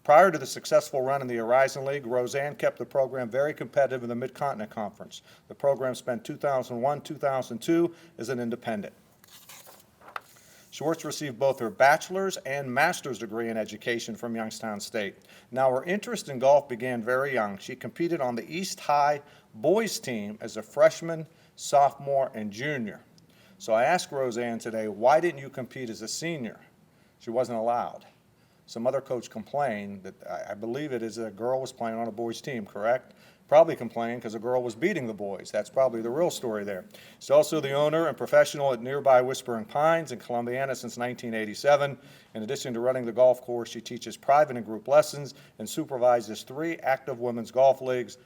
Speaker 1: Prior to the successful run in the Horizon League, Roseanne kept the program very competitive in the Mid-Continent Conference. The program spent 2001-2002 as an independent. Schwartz received both her bachelor's and master's degree in education from Youngstown State. Now, her interest in golf began very young. She competed on the East High boys team as a freshman, sophomore, and junior. So I asked Roseanne today, why didn't you compete as a senior? She wasn't allowed. Some other coach complained that, I believe it is, a girl was playing on a boys team, correct? Probably complained because a girl was beating the boys. That's probably the real story there. She's also the owner and professional at nearby Whispering Pines in Columbiana since 1987. In addition to running the golf course, she teaches private and group lessons and supervises 3 active women's golf leagues.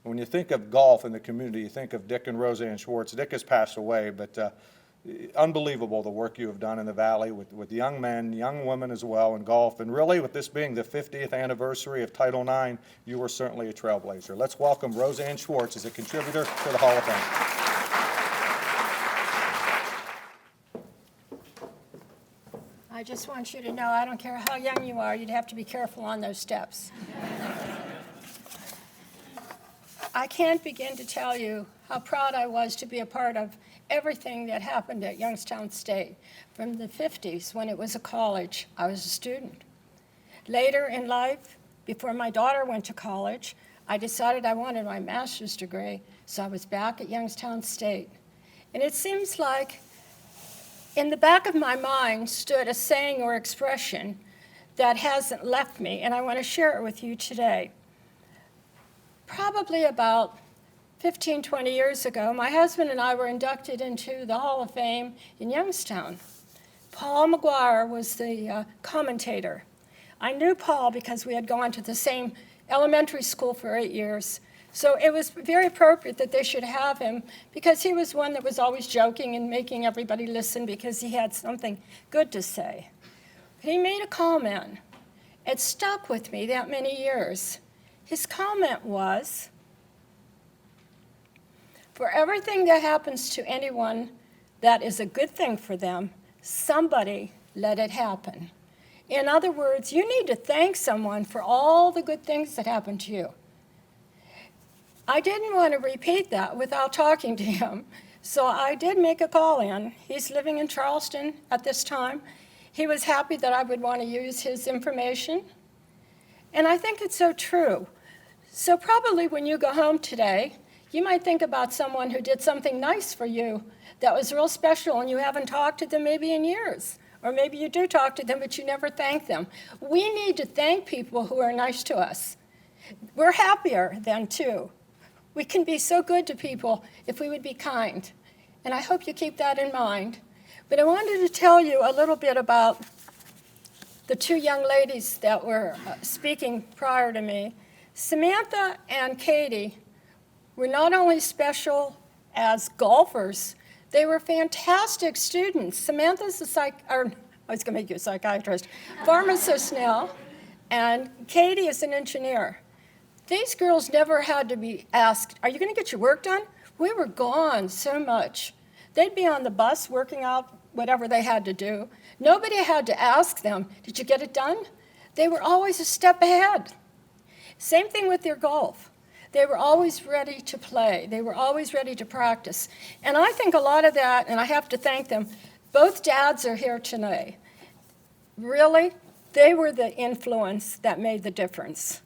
Speaker 1: And when you think of golf in the community, you think of Dick and Roseanne Schwartz. Dick has passed away, but unbelievable the work you have done in the Valley with young men, young women as well in golf. And really, with this being the 50th anniversary of Title IX, you were certainly a trailblazer. Let's welcome Roseanne Schwartz as a contributor to the Hall of Fame.
Speaker 8: I just want you to know, I don't care how young you are, you'd have to be careful on those steps. I can't begin to tell you how proud I was to be a part of everything that happened at Youngstown State. From the 50s, when it was a college, I was a student. Later in life, before my daughter went to college, I decided I wanted my master's degree, so I was back at Youngstown State. And it seems like in the back of my mind stood a saying or expression that hasn't left me, and I want to share it with you today. Probably about 15, 20 years ago, my husband and I were inducted into the Hall of Fame in Youngstown. Paul Mcguire was the commentator. I knew Paul because we had gone to the same elementary school for 8 years. So it was very appropriate that they should have him because he was one that was always joking and making everybody listen because he had something good to say. But he made a comment. It stuck with me that many years. His comment was, for everything that happens to anyone that is a good thing for them, somebody let it happen. In other words, you need to thank someone for all the good things that happened to you. I didn't want to repeat that without talking to him, so I did make a call in. He's living in Charleston at this time. He was happy that I would want to use his information, and I think it's so true. So probably when you go home today, you might think about someone who did something nice for you that was real special and you haven't talked to them maybe in years. Or maybe you do talk to them, but you never thank them. We need to thank people who are nice to us. We're happier then, too. We can be so good to people if we would be kind. And I hope you keep that in mind. But I wanted to tell you a little bit about the two young ladies that were speaking prior to me. Samantha and Katie were not only special as golfers, they were fantastic students. Samantha's I was going to make you a psychiatrist, pharmacist now, and Katie is an engineer. These girls never had to be asked, are you going to get your work done? We were gone so much. They'd be on the bus working out whatever they had to do. Nobody had to ask them, did you get it done? They were always a step ahead. Same thing with their golf. They were always ready to play. They were always ready to practice. And I think a lot of that, and I have to thank them, both dads are here tonight. Really, they were the influence that made the difference.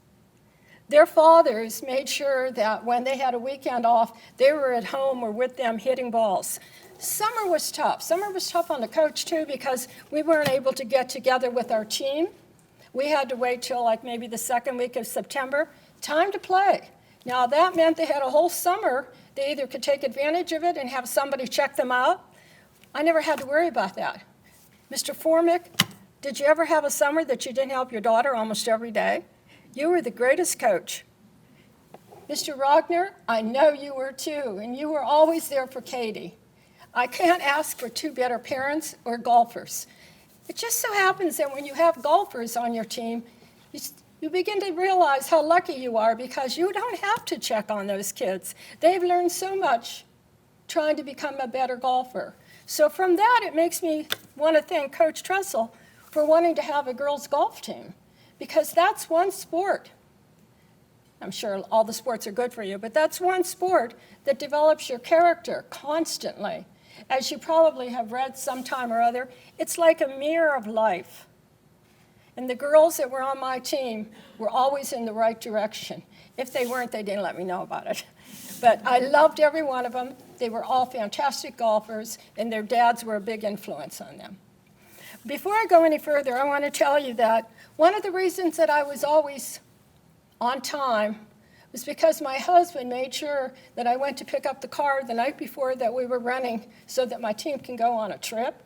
Speaker 8: Their fathers made sure that when they had a weekend off, they were at home or with them hitting balls. Summer was tough. Summer was tough on the coach, too, because we weren't able to get together with our team. We had to wait till like maybe the second week of September. Time to play. Now, that meant they had a whole summer. They either could take advantage of it and have somebody check them out. I never had to worry about that. Mr. Formic, did you ever have a summer that you didn't help your daughter almost every day? You were the greatest coach. Mr. Rogner, I know you were too, and you were always there for Katie. I can't ask for two better parents or golfers. It just so happens that when you have golfers on your team, you begin to realize how lucky you are because you don't have to check on those kids. They've learned so much trying to become a better golfer. So from that, it makes me want to thank Coach Tressel for wanting to have a girls' golf team because that's one sport. I'm sure all the sports are good for you, but that's one sport that develops your character constantly. As you probably have read sometime or other, it's like a mirror of life. And the girls that were on my team were always in the right direction. If they weren't, they didn't let me know about it. But I loved every one of them. They were all fantastic golfers, and their dads were a big influence on them. Before I go any further, I want to tell you that one of the reasons that I was always on time was because my husband made sure that I went to pick up the car the night before that we were running so that my team can go on a trip.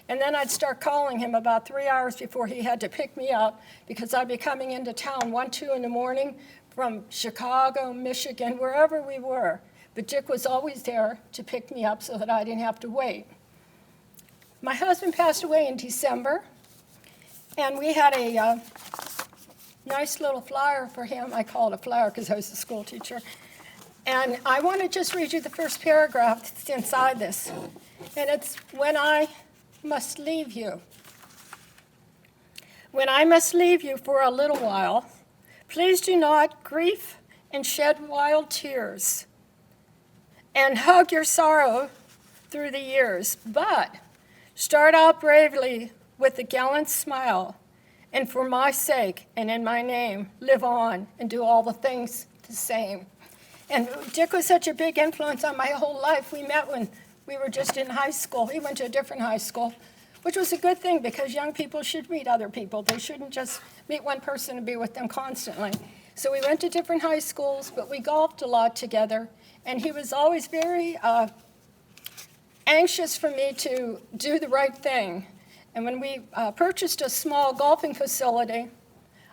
Speaker 8: And then I'd start calling him about 3 hours before he had to pick me up because I'd be coming into town 1, 2 in the morning from Chicago, Michigan, wherever we were. But Dick was always there to pick me up so that I didn't have to wait. My husband passed away in December, and we had a nice little flyer for him. I call it a flyer because I was a school teacher. And I want to just read you the first paragraph that's inside this. And it's, when I must leave you. When I must leave you for a little while, please do not grief and shed wild tears and hug your sorrow through the years, but start out bravely with a gallant smile, and for my sake and in my name, live on and do all the things the same. And Dick was such a big influence on my whole life. We met when we were just in high school. He went to a different high school, which was a good thing because young people should meet other people. They shouldn't just meet one person and be with them constantly. So we went to different high schools, but we golfed a lot together. And he was always very anxious for me to do the right thing. And when we purchased a small golfing facility,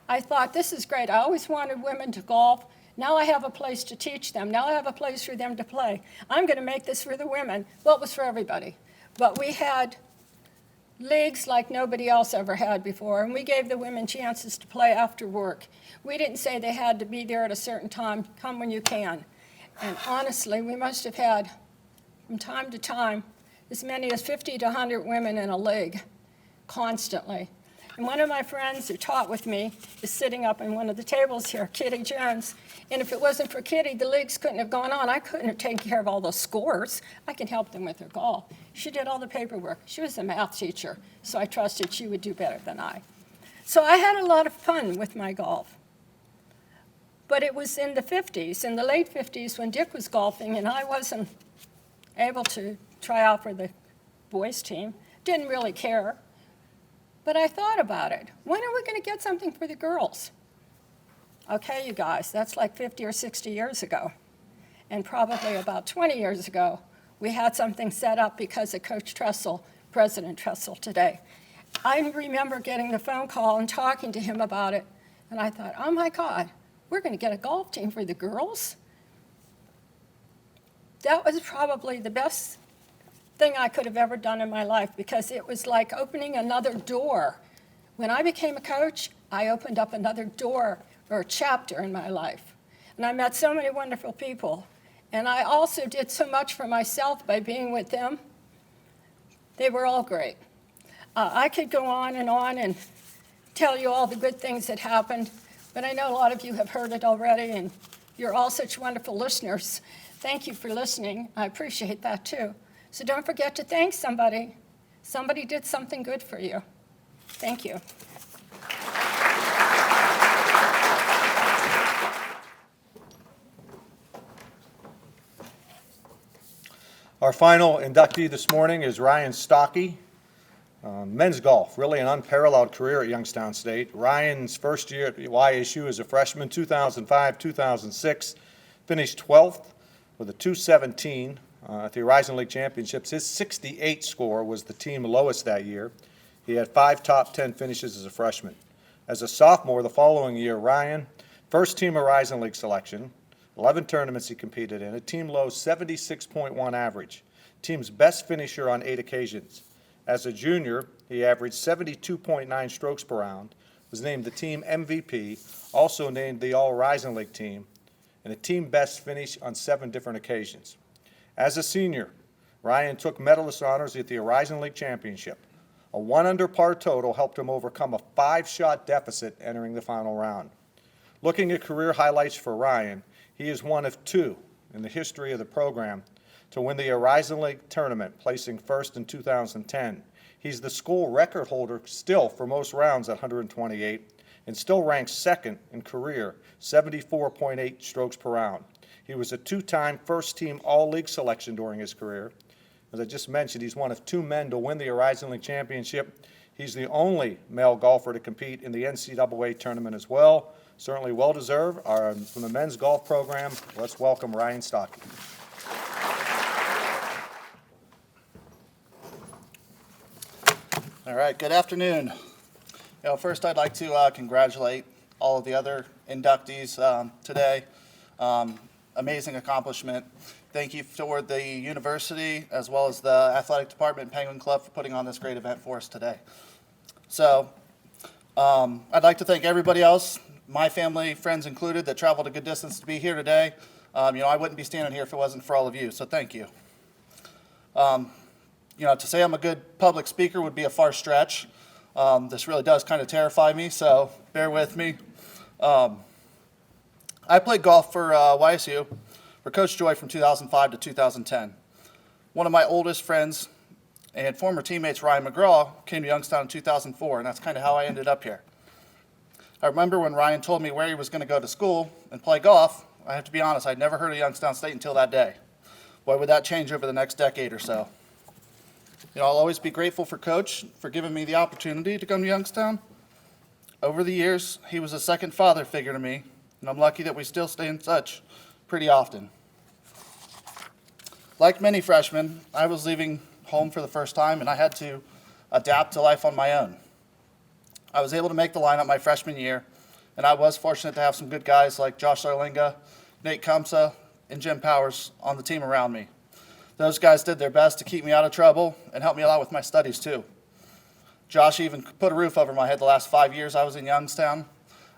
Speaker 8: I thought, this is great. I always wanted women to golf. Now I have a place to teach them. Now I have a place for them to play. I'm going to make this for the women. Well, it was for everybody. But we had leagues like nobody else ever had before, and we gave the women chances to play after work. We didn't say they had to be there at a certain time. Come when you can. And honestly, we must have had, from time to time, as many as 50 to 100 women in a league, constantly. And one of my friends who taught with me is sitting up in one of the tables here, Kitty Jones. And if it wasn't for Kitty, the leagues couldn't have gone on. I couldn't have taken care of all those scores. I can help them with their golf. She did all the paperwork. She was a math teacher, so I trusted she would do better than I. So I had a lot of fun with my golf. But it was in the 50s, in the late 50s, when Dick was golfing, and I wasn't able to try out for the boys' team. Didn't really care. But I thought about it. When are we going to get something for the girls? Okay, you guys, that's like 50 or 60 years ago. And probably about 20 years ago, we had something set up because of Coach Tressel President Tressel today. I remember getting the phone call and talking to him about it, and I thought, oh my God, we're going to get a golf team for the girls? That was probably the best thing I could have ever done in my life, because it was like opening another door. When I became a coach, I opened up another door or a chapter in my life. And I met so many wonderful people. And I also did so much for myself by being with them. They were all great. I could go on and tell you all the good things that happened, but I know a lot of you have heard it already, and you're all such wonderful listeners. Thank you for listening. I appreciate that too. So don't forget to thank somebody. Somebody did something good for you. Thank you.
Speaker 1: Our final inductee this morning is Ryan Stockey. Men's golf, really an unparalleled career at Youngstown State. Ryan's first year at YSU as a freshman, 2005-2006, finished 12th with a 217 at the Horizon League Championships. His 68 score was the team lowest that year. He had 5 top 10 finishes as a freshman. As a sophomore the following year, Ryan, first team Horizon League selection, 11 tournaments he competed in, a team low 76.1 average, team's best finisher on 8 occasions. As a junior, he averaged 72.9 strokes per round, was named the team MVP, also named the All-Horizon League team, and a team best finish on 7 different occasions. As a senior, Ryan took medalist honors at the Horizon League Championship. A 1 under par total helped him overcome a 5-shot deficit entering the final round. Looking at career highlights for Ryan, he is one of 2 in the history of the program to win the Horizon League tournament, placing first in 2010. He's the school record holder still for most rounds at 128 and still ranks second in career, 74.8 strokes per round. He was a 2-time first-team all-league selection during his career. As I just mentioned, he's one of 2 men to win the Horizon League Championship. He's the only male golfer to compete in the NCAA tournament as well. Certainly well-deserved. From the men's golf program, let's welcome Ryan Stockey.
Speaker 9: All right, good afternoon. First I'd like to congratulate all of the other inductees today. Amazing accomplishment. Thank you for the university as well as the athletic department and Penguin Club for putting on this great event for us today. So I'd like to thank everybody else, my family, friends included, that traveled a good distance to be here today. I wouldn't be standing here if it wasn't for all of you, so thank you. To say I'm a good public speaker would be a far stretch. This really does kind of terrify me, so bear with me. I played golf for YSU for Coach Joy from 2005 to 2010. One of my oldest friends and former teammates, Ryan Mcguire, came to Youngstown in 2004, and that's kind of how I ended up here. I remember when Ryan told me where he was going to go to school and play golf. I have to be honest, I'd never heard of Youngstown State until that day. Boy, would that change over the next decade or so. I'll always be grateful for Coach for giving me the opportunity to come to Youngstown. Over the years, he was a second father figure to me, and I'm lucky that we still stay in touch pretty often. Like many freshmen, I was leaving home for the first time, and I had to adapt to life on my own. I was able to make the lineup my freshman year, and I was fortunate to have some good guys like Josh Arlinga, Nate Kumsa, and Jim Powers on the team around me. Those guys did their best to keep me out of trouble and help me a lot with my studies too. Josh even put a roof over my head the last 5 years I was in Youngstown.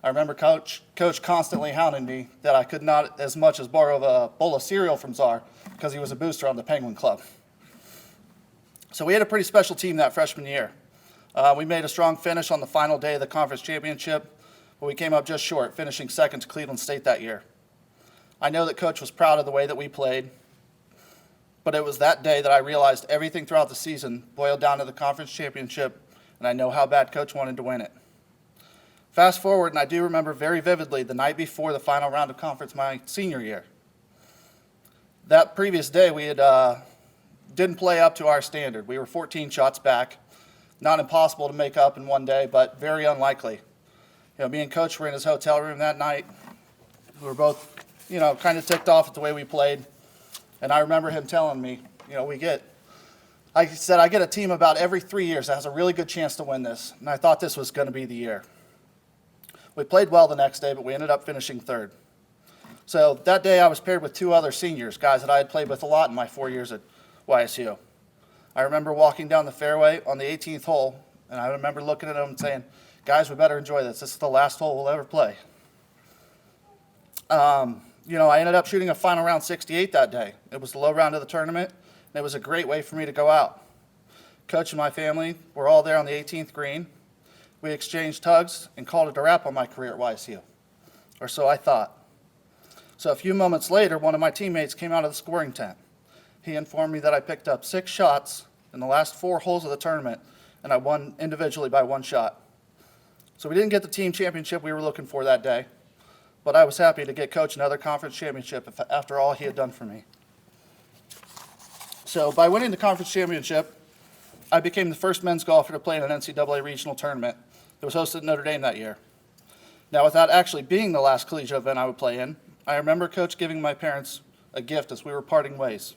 Speaker 9: I remember Coach constantly hounding me that I could not as much as borrow a bowl of cereal from Czar because he was a booster on the Penguin Club. So we had a pretty special team that freshman year. We made a strong finish on the final day of the conference championship, but we came up just short, finishing second to Cleveland State that year. I know that Coach was proud of the way that we played, but it was that day that I realized everything throughout the season boiled down to the conference championship, and I know how bad Coach wanted to win it. Fast forward, and I do remember very vividly the night before the final round of conference my senior year. That previous day, we didn't play up to our standard. We were 14 shots back. Not impossible to make up in one day, but very unlikely. Me and Coach were in his hotel room that night. We were both, kind of ticked off at the way we played. And I remember him telling me, we get I said, I get a team about every 3 years that has a really good chance to win this, and I thought this was going to be the year. We played well the next day, but we ended up finishing third. So that day I was paired with 2 other seniors, guys that I had played with a lot in my 4 years at YSU. I remember walking down the fairway on the 18th hole, and I remember looking at them and saying, guys, we better enjoy this. This is the last hole we'll ever play. I ended up shooting a final round 68 that day. It was the low round of the tournament, and it was a great way for me to go out. Coach and my family were all there on the 18th green. We exchanged hugs and called it a wrap on my career at YSU, or so I thought. So a few moments later, one of my teammates came out of the scoring tent. He informed me that I picked up 6 shots in the last 4 holes of the tournament, and I won individually by 1 shot. So we didn't get the team championship we were looking for that day, but I was happy to get Coach another conference championship after all he had done for me. So by winning the conference championship, I became the first men's golfer to play in an NCAA regional tournament that was hosted at Notre Dame that year. Now, without actually being the last collegiate event I would play in, I remember Coach giving my parents a gift as we were parting ways.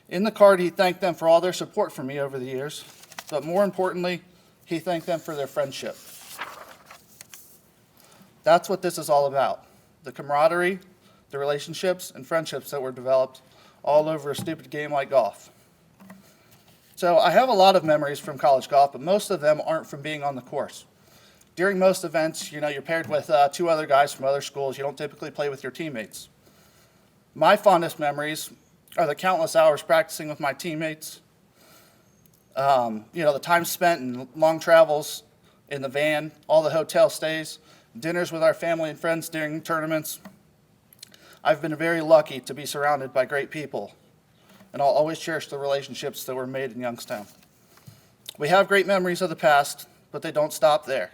Speaker 9: In the card, he thanked them for all their support for me over the years, but more importantly, he thanked them for their friendship. That's what this is all about, the camaraderie, the relationships, and friendships that were developed all over a stupid game like golf. So I have a lot of memories from college golf, but most of them aren't from being on the course. During most events, you're paired with 2 other guys from other schools. You don't typically play with your teammates. My fondest memories are the countless hours practicing with my teammates, the time spent in long travels in the van, all the hotel stays, dinners with our family and friends during tournaments. I've been very lucky to be surrounded by great people, and I'll always cherish the relationships that were made in Youngstown. We have great memories of the past, but they don't stop there.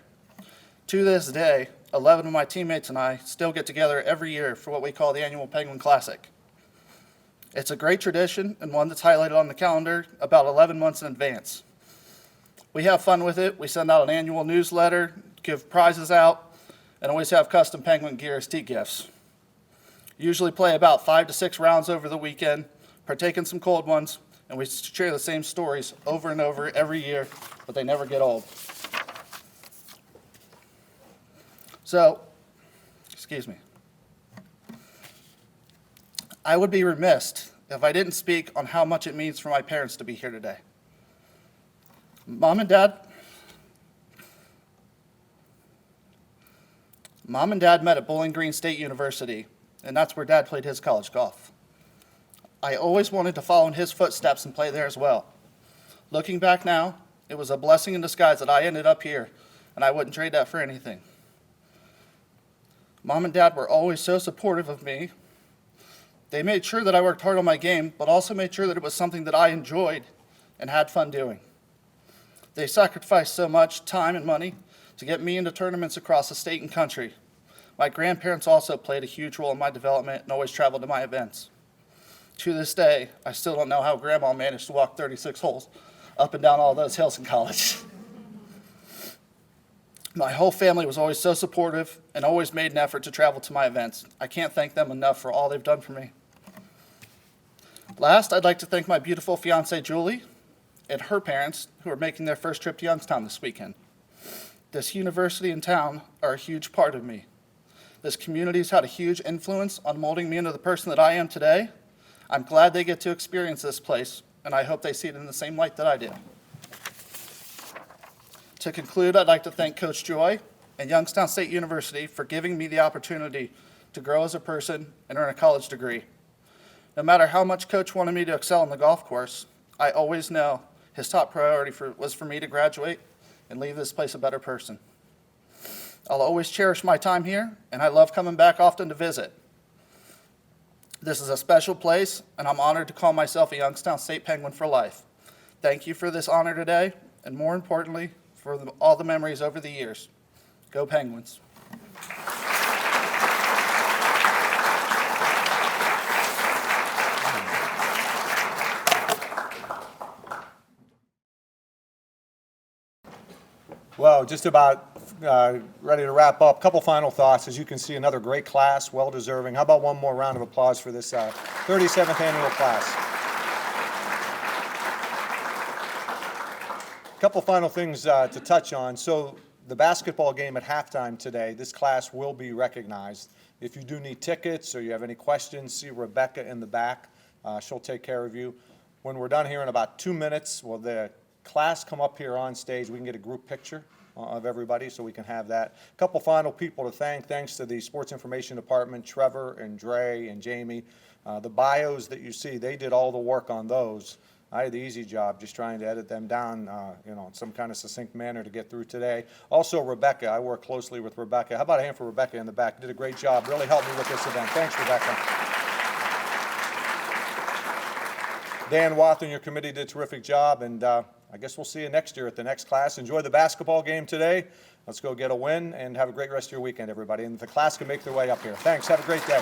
Speaker 9: To this day, 11 of my teammates and I still get together every year for what we call the annual Penguin Classic. It's a great tradition and one that's highlighted on the calendar about 11 months in advance. We have fun with it. We send out an annual newsletter, give prizes out, and always have custom Penguin gear as tea gifts. Usually play about 5 to 6 rounds over the weekend, partake in some cold ones, and we share the same stories over and over every year, but they never get old. So, I would be remiss if I didn't speak on how much it means for my parents to be here today. Mom and Dad met at Bowling Green State University, and that's where Dad played his college golf. I always wanted to follow in his footsteps and play there as well. Looking back now, it was a blessing in disguise that I ended up here, and I wouldn't trade that for anything. Mom and Dad were always so supportive of me. They made sure that I worked hard on my game, but also made sure that it was something that I enjoyed and had fun doing. They sacrificed so much time and money to get me into tournaments across the state and country. My grandparents also played a huge role in my development and always traveled to my events. To this day, I still don't know how Grandma managed to walk 36 holes up and down all those hills in college. My whole family was always so supportive and always made an effort to travel to my events. I can't thank them enough for all they've done for me. Last, I'd like to thank my beautiful fiancée, Julie, and her parents, who are making their first trip to Youngstown this weekend. This university and town are a huge part of me. This community's had a huge influence on molding me into the person that I am today. I'm glad they get to experience this place, and I hope they see it in the same light that I do. To conclude, I'd like to thank Coach Joy and Youngstown State University for giving me the opportunity to grow as a person and earn a college degree. No matter how much Coach wanted me to excel on the golf course, I always know his top priority was for me to graduate and leave this place a better person. I'll always cherish my time here, and I love coming back often to visit. This is a special place, and I'm honored to call myself a Youngstown State Penguin for life. Thank you for this honor today, and more importantly, for all the memories over the years. Go Penguins.
Speaker 1: Well, just about ready to wrap up. Couple final thoughts. As you can see, another great class, well-deserving. How about one more round of applause for this 37th annual class? Couple final things to touch on. So the basketball game at halftime today, this class will be recognized. If you do need tickets or you have any questions, see Rebecca in the back. She'll take care of you. When we're done here in about 2 minutes, will the class come up here on stage? We can get a group picture of everybody so we can have that. A couple final people to thank. Thanks to the Sports Information Department, Trevor and Dre and Jamie. The bios that you see, they did all the work on those. I had the easy job just trying to edit them down, in some kind of succinct manner to get through today. Also, Rebecca, I work closely with Rebecca. How about a hand for Rebecca in the back? Did a great job, really helped me with this event. Thanks, Rebecca. Dan Wathen, your committee did a terrific job, and I guess we'll see you next year at the next class. Enjoy the basketball game today. Let's go get a win, and have a great rest of your weekend, everybody. And the class can make their way up here. Thanks. Have a great day.